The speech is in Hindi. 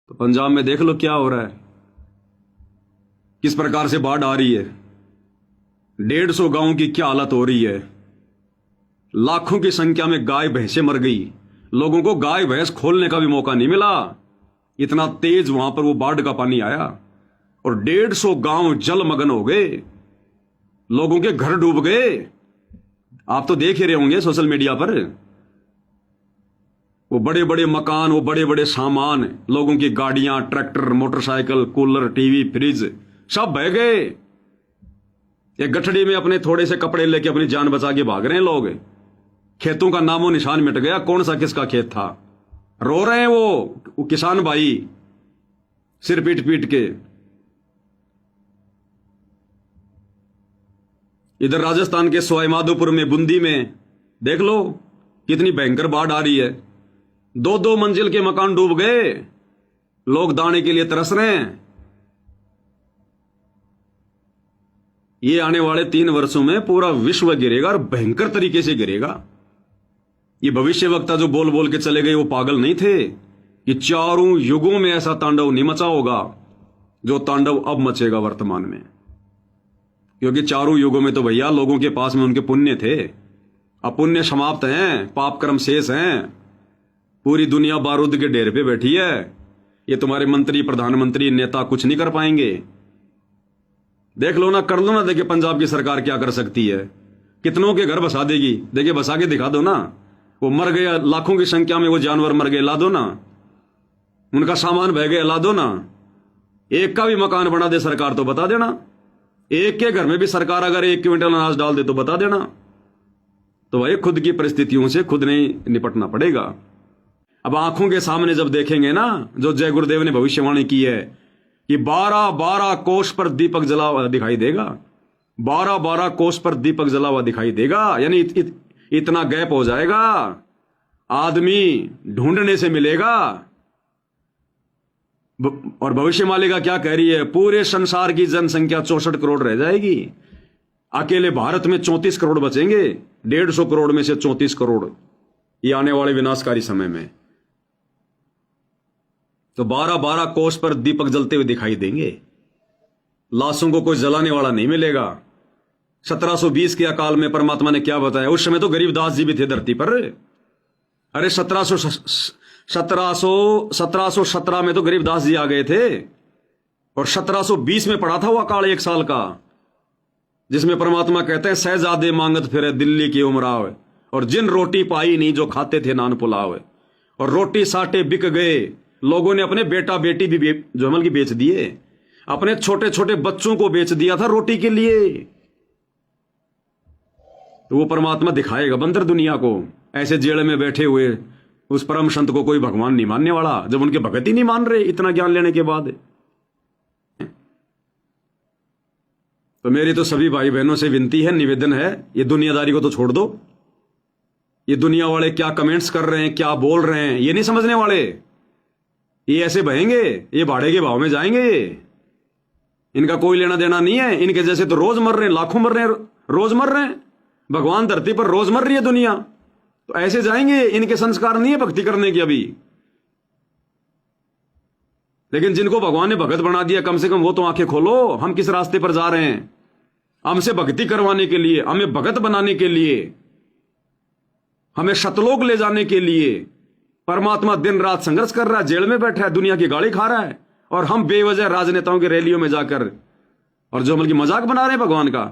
तो पंजाब में देख लो क्या हो रहा है, किस प्रकार से बाढ़ आ रही है। 150 गांव की क्या हालत हो रही है। लाखों की संख्या में गाय भैंसें मर गई। लोगों को गाय भैंस खोलने का भी मौका नहीं मिला, इतना तेज वहां पर वो बाढ़ का पानी आया और 150 गांव जलमग्न हो गए, लोगों के घर डूब गए। आप तो देख ही रहे होंगे सोशल मीडिया पर, वो बड़े बड़े मकान, वो बड़े बड़े सामान, लोगों की गाड़ियां, tractor, motorcycle, cooler, TV, fridge सब बह गए। एक गठड़ी में अपने थोड़े से कपड़े लेके अपनी जान बचा के भाग रहे हैं लोग। खेतों का नामो निशान मिट गया, कौन सा किसका खेत था। रो रहे हैं वो किसान भाई सिर पीट पीट के। इधर राजस्थान के सवाई माधोपुर में, बूंदी में देख लो कितनी भयंकर बाढ़ आ रही है। 2-2 मंजिल के मकान डूब गए, लोग दाने के लिए तरस रहे हैं। ये आने वाले 3 वर्षों में पूरा विश्व गिरेगा और भयंकर तरीके से गिरेगा। ये भविष्यवक्ता जो बोल बोल के चले गए वो पागल नहीं थे कि चारों युगों में ऐसा तांडव नहीं मचा होगा जो तांडव अब मचेगा वर्तमान में। क्योंकि चारों युगों में तो भैया लोगों के पास में उनके पुण्य थे, अब पुण्य समाप्त हैं, पाप कर्म शेष हैं। पूरी दुनिया बारूद के ढेर पे बैठी है। ये तुम्हारे मंत्री, प्रधानमंत्री, नेता कुछ नहीं कर पाएंगे। देख लो ना, कर लो ना, देखिए पंजाब की सरकार क्या कर सकती है। कितनों के घर बसा देगी, देखिए बसा के दिखा दो ना। वो मर गए, लाखों की संख्या में वो जानवर मर गए, ला दो ना। उनका सामान बह गया, ला दो ना। एक का भी मकान बना दे सरकार तो बता देना। एक के घर में भी सरकार अगर 1 क्विंटल अनाज डाल दे तो बता देना। तो भाई खुद की परिस्थितियों से खुद नहीं निपटना पड़ेगा। अब आंखों के सामने जब देखेंगे ना, जो जय गुरुदेव ने भविष्यवाणी की है कि 12-12 कोस पर दीपक जला हुआ दिखाई देगा, 12-12 कोस पर दीपक जला हुआ दिखाई देगा, यानी इतना गैप हो जाएगा, आदमी ढूंढने से मिलेगा। और भविष्यवाणी का क्या कह रही है, पूरे संसार की जनसंख्या 64 करोड़ रह जाएगी, अकेले भारत में 34 करोड़ बचेंगे। 150 करोड़ में से 34 करोड़ ये आने वाले विनाशकारी समय में। तो 12-12 कोस पर दीपक जलते हुए दिखाई देंगे। लाशों को कोई जलाने वाला नहीं मिलेगा। 1720 के अकाल में परमात्मा ने क्या बताया, उस समय तो गरीबदास जी भी थे धरती पर। अरे 1717 में तो गरीबदास जी आ गए थे, और 1720 में पड़ा था वो अकाल 1 साल का, जिसमें परमात्मा कहते हैं सहजादे मांगत फिरे दिल्ली की उमराव, और जिन रोटी पाई नहीं जो खाते थे नान पुलाव। और रोटी साटे बिक गए, लोगों ने अपने बेटा बेटी भी जो अमल की बेच दिए, अपने छोटे छोटे बच्चों को बेच दिया था रोटी के लिए। तो वो परमात्मा दिखाएगा बंदर दुनिया को, ऐसे जेल में बैठे हुए उस परम संत को कोई भगवान नहीं मानने वाला, जब उनके भगत ही नहीं मान रहे इतना ज्ञान लेने के बाद। तो मेरी तो सभी भाई बहनों से विनती है, निवेदन है, ये दुनियादारी को तो छोड़ दो। ये दुनिया वाले क्या कमेंट्स कर रहे हैं, क्या बोल रहे हैं, ये नहीं समझने वाले। ये ऐसे बहेंगे, ये भाड़े के भाव में जाएंगे, इनका कोई लेना देना नहीं है। इनके जैसे तो रोज मर रहे हैं, लाखों मर रहे हैं, रोज मर रहे हैं। भगवान धरती पर रोज मर रही है दुनिया, तो ऐसे जाएंगे। इनके संस्कार नहीं है भक्ति करने की अभी। लेकिन जिनको भगवान ने भगत बना दिया, कम से कम वो तो आंखें खोलो, हम किस रास्ते पर जा रहे हैं। हमसे भक्ति करवाने के लिए, हमें भगत बनाने के लिए, हमें शतलोक ले जाने के लिए परमात्मा दिन रात संघर्ष कर रहा है, जेल में बैठा है, दुनिया की गाली खा रहा है, और हम बेवजह राजनेताओं की रैलियों में जाकर और जो मतलब की मजाक बना रहे हैं भगवान का।